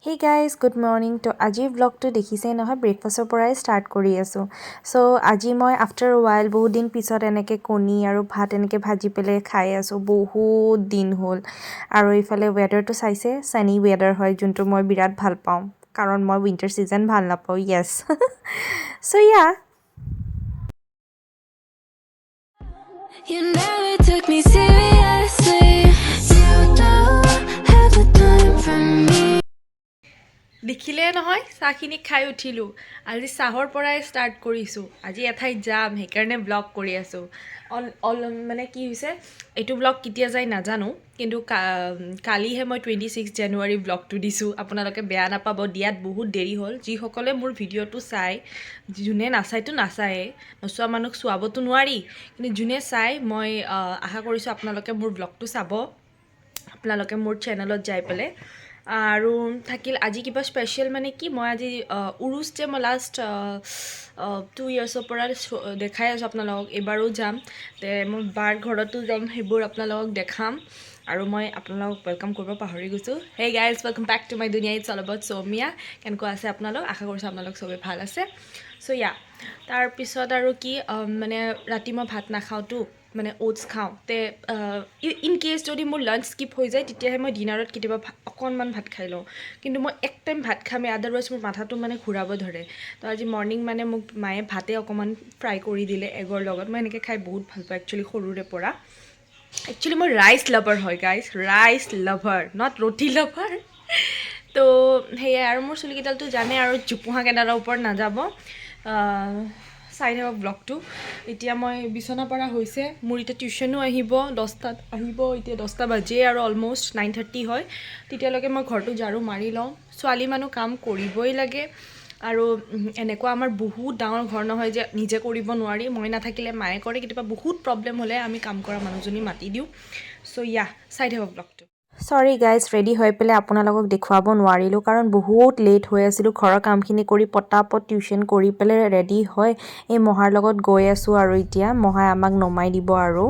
Hey guys, good morning. তো আজিৰ ব্লগটো দেখিছেই নহয় ব্ৰেকফাষ্টৰ পৰাই ষ্টাৰ্ট কৰি আছোঁ। চ' আজি মই আফটাৰ ৱাইল বহুত দিন পিছত এনেকৈ কণী আৰু ভাত এনেকৈ ভাজি পেলাই খাই আছোঁ। বহুত দিন হ'ল আৰু ইফালে ৱেডাৰটো চাইছে ছানি ৱেডাৰ হয় যোনটো মই বিৰাট ভাল পাওঁ কাৰণ মই উইণ্টাৰ ছিজন ভাল নাপাওঁ য়েছ চ' ইয়া You never took me seriously. You don't have the time for me. দেখিলে নহয় চাহখিনি খাই উঠিলোঁ আজি চাহৰ পৰাই ষ্টাৰ্ট কৰিছোঁ আজি এঠাইত যাম সেইকাৰণে ব্লগ কৰি আছোঁ মানে কি হৈছে এইটো ব্লগ কেতিয়া যায় নাজানো কিন্তু কালিহে মই 26 জানুৱাৰী ব্লগটো দিছোঁ আপোনালোকে বেয়া নাপাব দিয়াত বহুত দেৰি হ'ল যিসকলে মোৰ ভিডিঅ'টো চাই যোনে নাচায়তো নাচায়ে নচোৱা মানুহক চোৱাবতো নোৱাৰি কিন্তু যোনে চাই মই আশা কৰিছোঁ আপোনালোকে মোৰ ব্লগটো চাব আপোনালোকে মোৰ চেনেলত যাই পেলাই আৰু থাকিল আজি কিবা স্পেচিয়েল মানে কি মই আজি উৰুচ যে মই লাষ্ট 2 ইয়াৰ্ছৰ পৰা দেখাই আছোঁ আপোনালোকক এইবাৰো যাম তে মই বাৰ ঘৰতো যাম সেইবোৰ আপোনালোকক দেখাম আৰু মই আপোনালোকক ৱেলকাম কৰিব পাহৰি গৈছোঁ hey guys welcome back to my দুনিয়া ইটছ অল এবাউট সৌমিয়া কেনেকুৱা আছে আপোনালোক আশা কৰিছোঁ আপোনালোক চবেই ভাল আছে চ' ইয়া তাৰপিছত আৰু কি মানে ৰাতি মই ভাত নাখাওঁতো মানে অ'টছ খাওঁ তে ইন কেছ যদি মোৰ লাঞ্চ স্কিপ হৈ যায় তেতিয়াহে মই ডিনাৰত কেতিয়াবা অকণমান ভাত খাই লওঁ কিন্তু মই এক টাইম ভাত খামেই আদাৰৱাইজ মোৰ মাথাটো মানে ঘূৰাব ধৰে তো আজি মৰ্ণিং মানে মোক মায়ে ভাতে অকণমান ফ্ৰাই কৰি দিলে এগৰ লগত মই এনেকৈ খাই বহুত ভাল পাওঁ একচুৱেলি সৰুৰে পৰা একচুৱেলি মই ৰাইচ লাভাৰ হয় guys rice lover not roti lover তো সেয়াই আৰু মোৰ চুলিকেইডালটো জানে আৰু জোপোহা কেইডালৰ ওপৰত নাযাব চাই থাকক ব্লগটো এতিয়া মই বিচনা পৰা হৈছে মোৰ এতিয়া টিউশ্যনো আহিব 10টাত আহিব এতিয়া 10টা বাজেই আৰু অলম'ষ্ট 9:30 হয় তেতিয়ালৈকে মই ঘৰটো ঝাৰু মাৰি লওঁ ছোৱালী মানুহ কাম কৰিবই লাগে আৰু এনেকুৱা আমাৰ বহুত ডাঙৰ ঘৰ নহয় যে নিজে কৰিব নোৱাৰি মই নাথাকিলে মায়ে কৰে কেতিয়াবা বহুত প্ৰব্লেম হ'লে আমি কাম কৰা মানুহজনী মাতি দিওঁ চ' ইয়া চাই থাকক ব্লগটো চৰি গাইজ ৰেডি হৈ পেলাই আপোনালোকক দেখুৱাব নোৱাৰিলোঁ কাৰণ বহুত লেট হৈ আছিলোঁ ঘৰৰ কামখিনি কৰি পটাপট টিউশ্যন কৰি পেলাই ৰেডি হৈ এই মহাৰ লগত গৈ আছোঁ আৰু এতিয়া মহাই আমাক নমাই দিব আৰু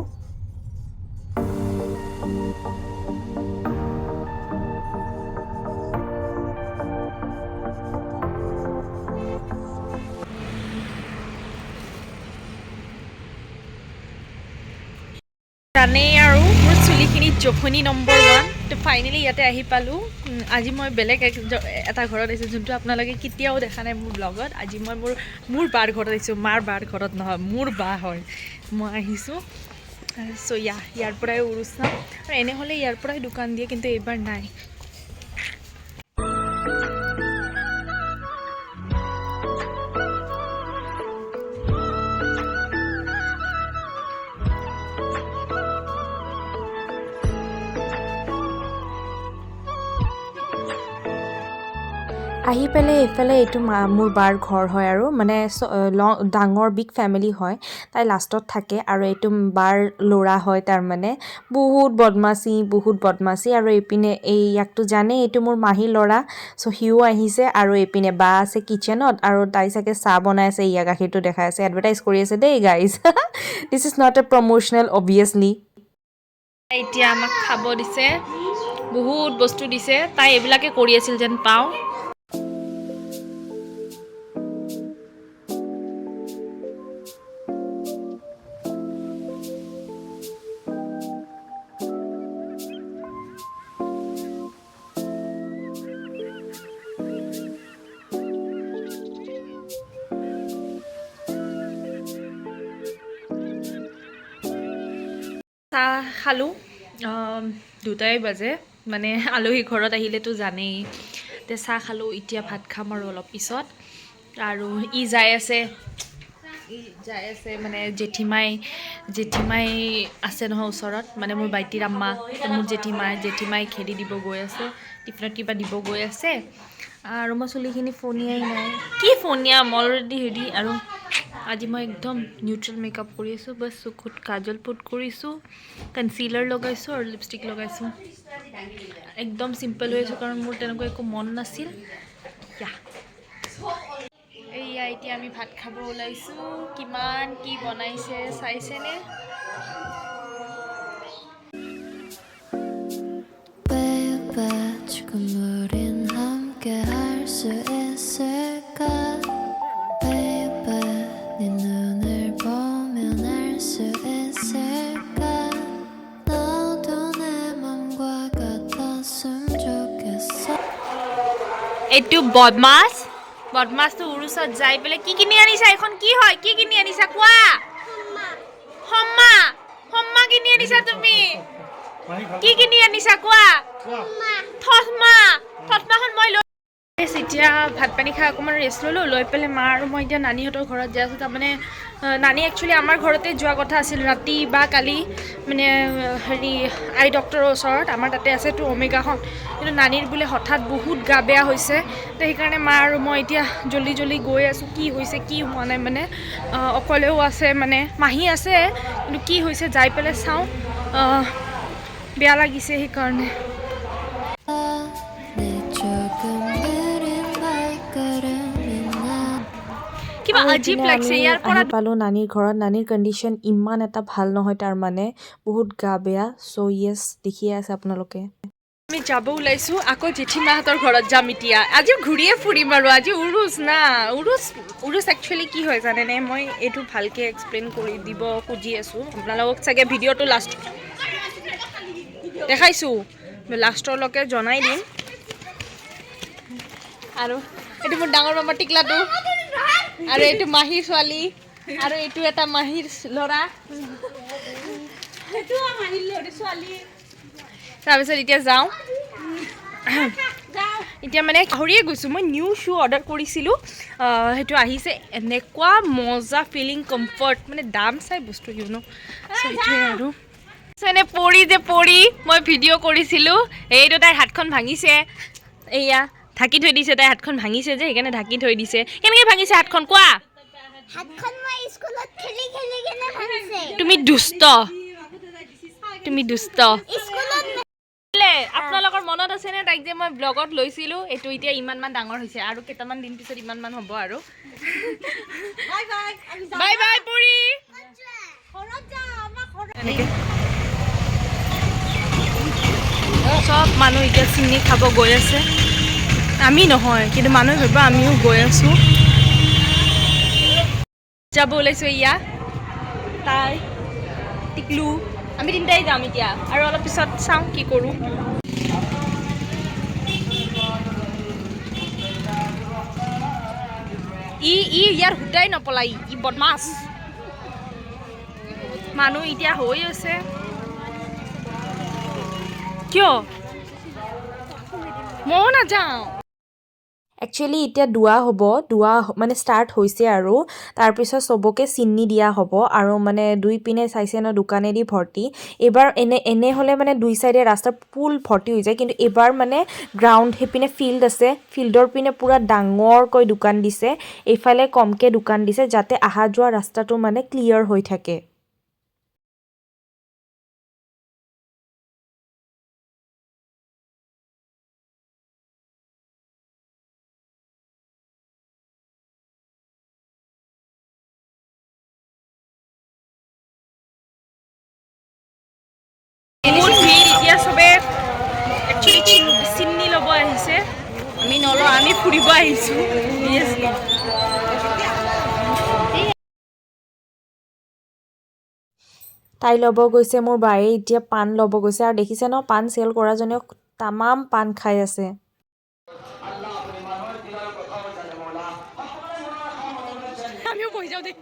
জানেই আৰু মোৰ চুলিখিনিত জখনি নম্বৰ 1 তো ফাইনেলি ইয়াতে আহি পালোঁ আজি মই বেলেগ এটা ঘৰত আহিছোঁ যোনটো আপোনালোকে কেতিয়াও দেখা নাই মোৰ ব্লগত আজি মই মোৰ বাৰ ঘৰত আহিছোঁ মাৰ বাৰ ঘৰত নহয় মোৰ বা হয় মই আহিছোঁ চ' ইয়াৰ পৰাই উৰুচ চাম আৰু এনেহ'লে ইয়াৰ পৰাই দোকান দিয়ে কিন্তু এইবাৰ নাই আহি পেলাই এইফালে এইটো মোৰ বাৰ ঘৰ হয় আৰু মানে ডাঙৰ বিগ ফেমিলি হয় তাই লাষ্টত থাকে আৰু এইটো বাৰ ল'ৰা হয় তাৰমানে বহুত বদমাচি আৰু এইপিনে ইয়াকতো জানেই এইটো মোৰ মাহীৰ ল'ৰা চ' সিও আহিছে আৰু এইপিনে বা আছে কিটচেনত আৰু তাই চাগে চাহ বনাই আছে ইয়াক গাখীৰটো দেখাই আছে এডভাৰটাইজ কৰি আছে দেই guys this is not a promotional obviously এতিয়া আমাক খাব দিছে বহুত বস্তু দিছে তাই এইবিলাকে কৰি আছিল যেন পাওঁ চাহ খালোঁ 2টাই বাজে মানে আলহী ঘৰত আহিলেতো জানেই তে চাহ খালোঁ এতিয়া ভাত খাম আৰু অলপ পিছত আৰু ই যাই আছে মানে জেঠীমাই আছে নহয় ওচৰত মানে মোৰ বাইটিৰ আম্মা মোৰ জেঠীমাই খেদি দিব গৈ আছে টিফিনত কিবা দিব গৈ আছে আৰু মই চুলিখিনি ফনিয়াই নাই কি ফনিয়াম অলৰেডি হেৰি আৰু আজি মই একদম নিউট্ৰেল মেকআপ কৰি আছোঁ বাছ চকুত কাজল পুট কৰিছোঁ কনচিলাৰ লগাইছোঁ আৰু লিপষ্টিক লগাইছোঁ একদম চিম্পল হৈ আছোঁ কাৰণ মোৰ তেনেকুৱা একো মন নাছিল এইয়া এতিয়া আমি ভাত খাব ওলাইছোঁ কিমান কি বনাইছে চাইছেনে Baby, 지금 우린 함께 এইটো বদমাছ বদমাছটো উৰুচত যাই পেলাই কি কিনি আনিছা এখন কি হয় কি কিনি আনিছা কোৱা সম্মা সম্মা কিনি আনিছা তুমি কি কিনি আনিছা কোৱা থসমা থসমাখন মই লৈ এতিয়া ভাত পানী খাই অকণমান ৰেষ্ট ল'লোঁ লৈ পেলাই মা আৰু মই এতিয়া নানীহঁতৰ ঘৰত যাই আছোঁ তাৰমানে নানী একচুৱেলি আমাৰ ঘৰতে যোৱা কথা আছিল ৰাতি বা কালি মানে হেৰি আই ডক্টৰৰ ওচৰত আমাৰ তাতে আছে তো অমেগাখন কিন্তু নানীৰ বোলে হঠাৎ বহুত গা বেয়া হৈছে তো সেইকাৰণে মা আৰু মই এতিয়া জল্দি জল্দি গৈ আছোঁ কি হৈছে কি হোৱা নাই মানে অকলেও আছে মানে মাহী আছে কিন্তু কি হৈছে যাই পেলাই চাওঁ বেয়া লাগিছে সেইকাৰণে কিবা আজীব লাগছে ইয়াৰ পৰা আহি পালোঁ নানীৰ ঘৰত নানীৰ কণ্ডিশ্যন ইমান এটা ভাল নহয় তাৰমানে বহুত গা বেয়া চ' য়েছ দেখিয়ে আছে আপোনালোকে আমি যাব ওলাইছোঁ আকৌ জেঠীমাহঁতৰ ঘৰত যাম এতিয়া আজি ঘূৰিয়ে ফুৰিম আৰু আজি উৰুচ না উৰুচ একচুৱেলি কি হয় জানেনে মই এইটো ভালকৈ এক্সপ্লেইন কৰি দিব খুজি আছোঁ আপোনালোকক চাগে ভিডিঅ'টো লাষ্ট দেখাইছোঁ লাষ্টৰলৈকে জনাই দিম আৰু এইটো মোৰ ডাঙৰ মামাৰ টিকলাটো আৰু এইটো মাহীৰ ছোৱালী আৰু এইটো এটা মাহীৰ ল'ৰা তাৰপিছত এতিয়া যাওঁ এতিয়া মানে পাহৰিয়ে গৈছোঁ মই নিউ শ্বু অৰ্ডাৰ কৰিছিলোঁ সেইটো আহিছে এনেকুৱা মজা ফিলিং কমফৰ্ট মানে দাম চাই বস্তু সেইটোৱে আৰু এনে পৰি মই ভিডিঅ' কৰিছিলোঁ এইটো তাইৰ হাতখন ভাঙিছে এয়া ঢাকি থৈ দিছে তাই হাতখন ভাঙিছে যে সেইকাৰণে ঢাকি থৈ দিছে কেনেকৈ ভাঙিছে হাতখন কোৱা তুমি দুষ্ট আপোনালোকৰ মনত আছেনে তাইক যে মই ব্লগত লৈছিলোঁ এইটো এতিয়া ইমানমান ডাঙৰ হৈছে আৰু কেইটামান দিন পিছত ইমানমান হ'ব আৰু বাই বাই পৰি এনেকৈ চব মানুহ এতিয়া চিনি খাব গৈ আছে আমি নহয় কিন্তু মানুহে ভাবিব আমিও গৈ আছোঁ যাব ওলাইছোঁ এয়া তাই টিকলু আমি তিনিটাই যাম এতিয়া আৰু অলপ পিছত চাওঁ কি কৰোঁ ইয়াৰ সুদাই নপলাই ই বদমাছ মানুহ এতিয়া হৈ আছে কিয় ময়ো নাযাওঁ একচুৱেলি এতিয়া দুৱা হ'ব দুৱা মানে ষ্টাৰ্ট হৈছে আৰু তাৰপিছত চবকে চিনি দিয়া হ'ব আৰু মানে দুই পিনে চাইছে ন দোকানেদি ভৰ্তি এইবাৰ এনে হ'লে মানে দুই চাইডে ৰাস্তা ফুল ভৰ্তি হৈ যায় কিন্তু এইবাৰ মানে গ্ৰাউণ্ড সেইপিনে ফিল্ড আছে ফিল্ডৰ পিনে পূৰা ডাঙৰকৈ দোকান দিছে এইফালে কমকৈ দোকান দিছে যাতে অহা যোৱা ৰাস্তাটো মানে ক্লিয়াৰ হৈ থাকে বহুত ভিৰ এতিয়া চবে একচুৱেলি চিনি ল'ব আহিছে আমি নলওঁ আমি ফুৰিব আহিছোঁ তাই ল'ব গৈছে মোৰ বায়ে এতিয়া পাণ ল'ব গৈছে আৰু দেখিছে ন পাণ চেল কৰাজনেও তামাম পাণ খাই আছে আমিও বহি যাওঁ দেই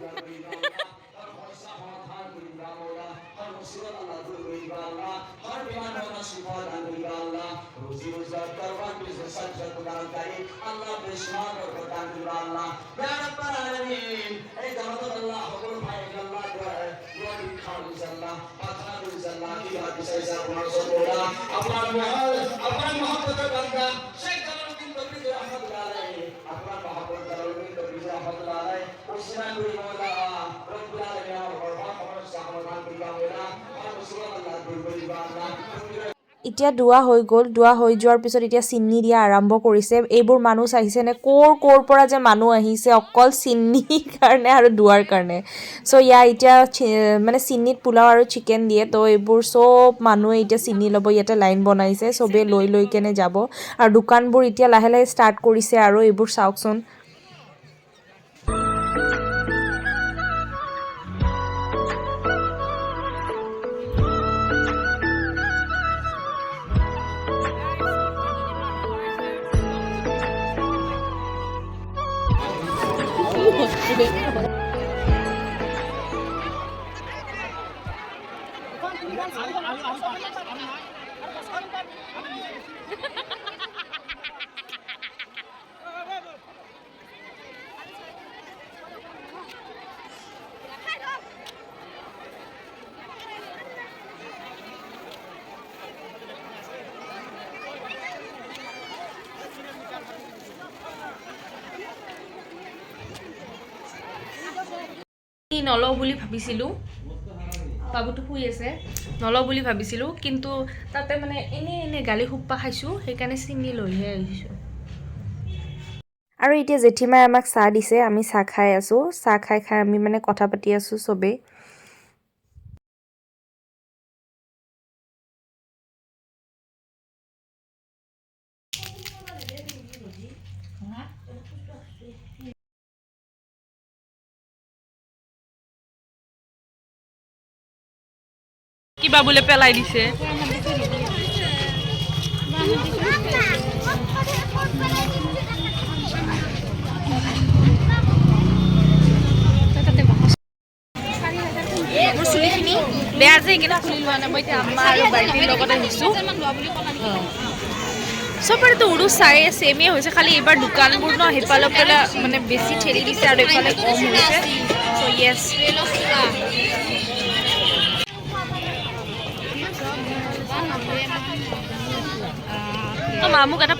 এতিয়া দুৱা হৈ গ'ল দুৱা হৈ যোৱাৰ পিছত এতিয়া চিনি দিয়া আৰম্ভ কৰিছে এইবোৰ মানুহ চাইছে নে ক'ৰ পৰা যে মানুহ আহিছে অকল চিনিৰ কাৰণে আৰু দুৱাৰ কাৰণে চ' এতিয়া মানে চিনিত পোলাও আৰু চিকেন দিয়ে তো এইবোৰ চব মানুহে এতিয়া চিনি ল'ব ইয়াতে লাইন বনাইছে চবেই লৈ কেনে যাব আৰু দোকানবোৰ এতিয়া লাহে লাহে ষ্টাৰ্ট কৰিছে আৰু এইবোৰ চাওকচোন নলওঁ বুলি ভাবিছিলোঁ, বাবুটো শুই আছে, নলওঁ বুলি ভাবিছিলোঁ, কিন্তু তাতে মানে এনেই গালি সোপা খাইছোঁ, সেইকাৰণে চিনি লৈহে আহিছোঁ। আৰু এতিয়া জেঠীমাই আমাক চাহ দিছে, আমি চাহ খাই আছোঁ। চাহ খাই আমি মানে কথা পাতি আছোঁ চবেই। কিবা বোলে পেলাই দিছে। মোৰ চুলিখিনি বেয়া যে সেইকাৰণে খুলি লোৱা নাই। মই এতিয়া আম্মা আৰু বাৰ্তিৰ লগত আহিছোঁ। চবৰেতো উৰু চায়ে ছেমেই হৈছে, খালি এইবাৰ দোকানবোৰ ন সেইফালৰ পৰা মানে বেছি ঠেলি দিছে আৰু এইফালে কম হৈছে। চ' য়েছ,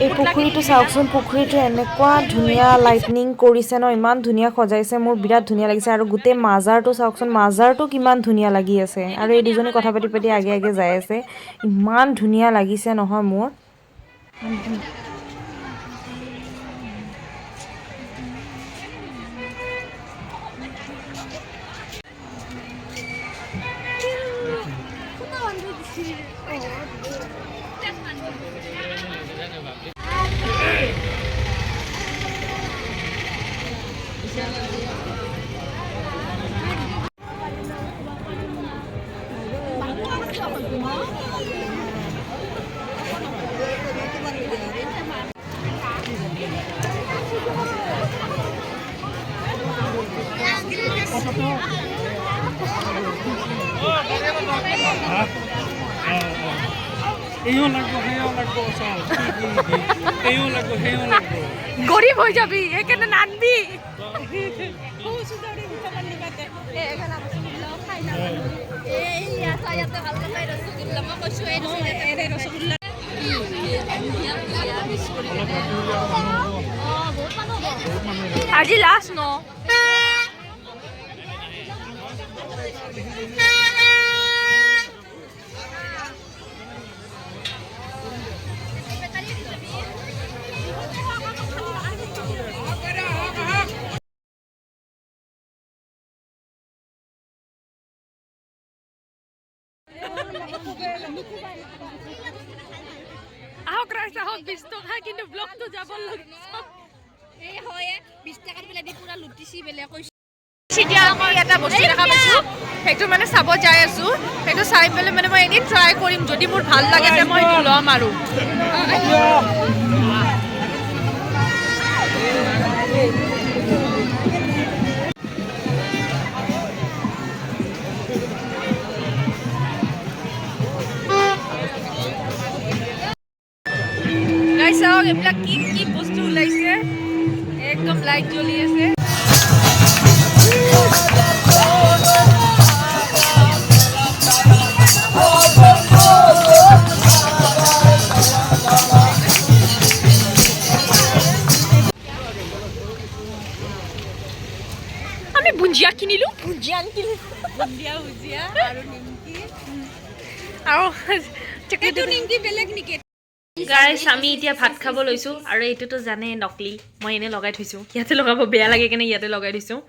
এই পুখুৰীটো চাওকচোন, পুখুৰীটো এনেকুৱা ধুনীয়া লাইটনিং কৰিছে ন, ইমান ধুনীয়া সজাইছে, মোৰ বিৰাট ধুনীয়া লাগিছে। আৰু গোটেই মাজাৰটো চাওকচোন, মাজাৰটো কিমান ধুনীয়া লাগি আছে। আৰু এই দুজনী কথা পাতি পাতি আগে আগে যাই আছে, ইমান ধুনীয়া লাগিছে নহয় মোৰ। গৰিব হয়ে যাবি, এখানে নানবি। আজি লাষ্ট ন। আহক ৰাইজ আহক, 20 টকা কিন্তু ব্লগটো যাব এই হয় 20 টাকাত বেলা দি পুৰা লুটিছি বেলে কৈছো। এতিয়া আমি এটা বস্তু দেখা পাইছোঁ, সেইটো মানে চাব যাই আছোঁ। সেইটো চাই পেলাই মানে মই এনেই ট্ৰাই কৰিম, যদি মোৰ ভাল লাগে তে মই সেইটো ল'ম আৰু। গাইছ চাওক এইবিলাক কি কি বস্তু ওলাইছে, একদম লাইট জ্বলি আছে। আমি ভুঞ্জিয়া কিনিলো, ভুঞ্জিয়া আনিলো, ভুঞ্জিয়া ভুজিয়া আৰু নিমকি আৰু এইটো নিমকি বেলেগ নেকি? গাইছ আমি এতিয়া ভাত খাব লৈছোঁ, আৰু এইটোতো জানে নকলি, মই এনেই লগাই থৈছোঁ, ইয়াতে লগাব বেয়া লাগে কেনে ইয়াতে লগাই থৈছোঁ।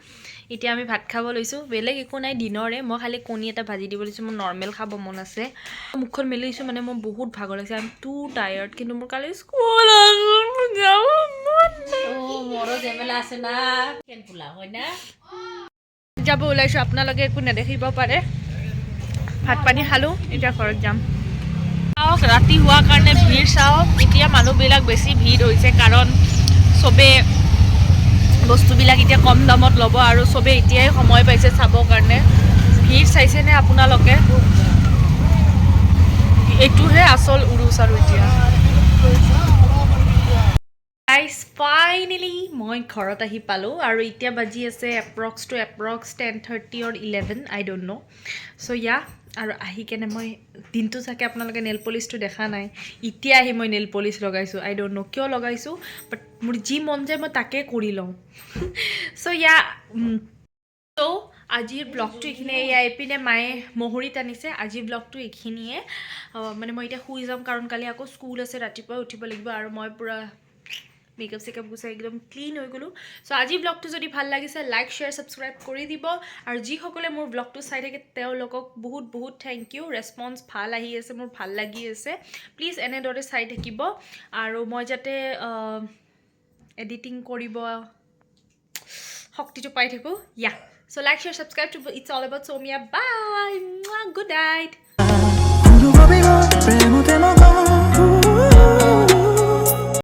এতিয়া আমি ভাত খাব লৈছোঁ, বেলেগ একো নাই দিনৰে, মই খালি কণী এটা ভাজি দিব লৈছোঁ, মোৰ নৰ্মেল খাব মন আছে। মুখখন মেলি দিছোঁ, মানে মোৰ বহুত ভাগৰ লাগিছে, আই এম টু টায়াৰ্ড, কিন্তু মোৰ কালি স্কুল যাব ওলাইছোঁ, আপোনালোকে একো নেদেখিব পাৰে। ভাত পানী খালোঁ, এতিয়া ঘৰত যাম। চাওক ৰাতি হোৱাৰ কাৰণে ভিৰ চাওক, এতিয়া মানুহবিলাক বেছি ভিৰ হৈছে, কাৰণ চবে বস্তুবিলাক এতিয়া কম দামত ল'ব আৰু চবেই এতিয়াই সময় পাইছে চাবৰ কাৰণে ভিৰ চাইছেনে আপোনালোকে এইটোহে আচল উৰুচ আৰু এতিয়া গাইজ ফাইনেলি মই ঘৰত আহি পালোঁ আৰু এতিয়া বাজি আছে approx 10:30 or 11 I don't know' so' yeah আৰু আহি কেনে মই দিনটো চাগে আপোনালোকে নেল পলিচটো দেখা নাই এতিয়া আহি মই নেল পলিচ লগাইছোঁ আই ডোণ্ট ন' কিয় লগাইছোঁ বাট মোৰ যি মন যায় মই তাকে কৰি লওঁ চ' ইয়া ত' আজিৰ ব্লগটো এইখিনিয়ে এয়া এপিনে মায়ে মহৰিত আনিছে আজিৰ ব্লগটো এইখিনিয়ে মানে মই এতিয়া শুই যাম কাৰণ কালি আকৌ স্কুল আছে ৰাতিপুৱাই উঠিব লাগিব আৰু মই পূৰা মেকআপ চেকআপ গুচাই একদম ক্লিন হৈ গ'লোঁ চ' আজি ব্লগটো যদি ভাল লাগিছে লাইক শ্বেয়াৰ ছাবস্ক্ৰাইব কৰি দিব আৰু যিসকলে মোৰ ব্লগটো চাই থাকে তেওঁলোকক বহুত বহুত থেংক ইউ ৰেছপন্স ভাল আহি আছে মোৰ ভাল লাগি আছে প্লিজ এনেদৰে চাই থাকিব আৰু মই যাতে এডিটিং কৰিব শক্তিটো পাই থাকোঁ yeah so' like share subscribe to it's all about Soumya bye good night অনুভৱী প্ৰেমতে মগন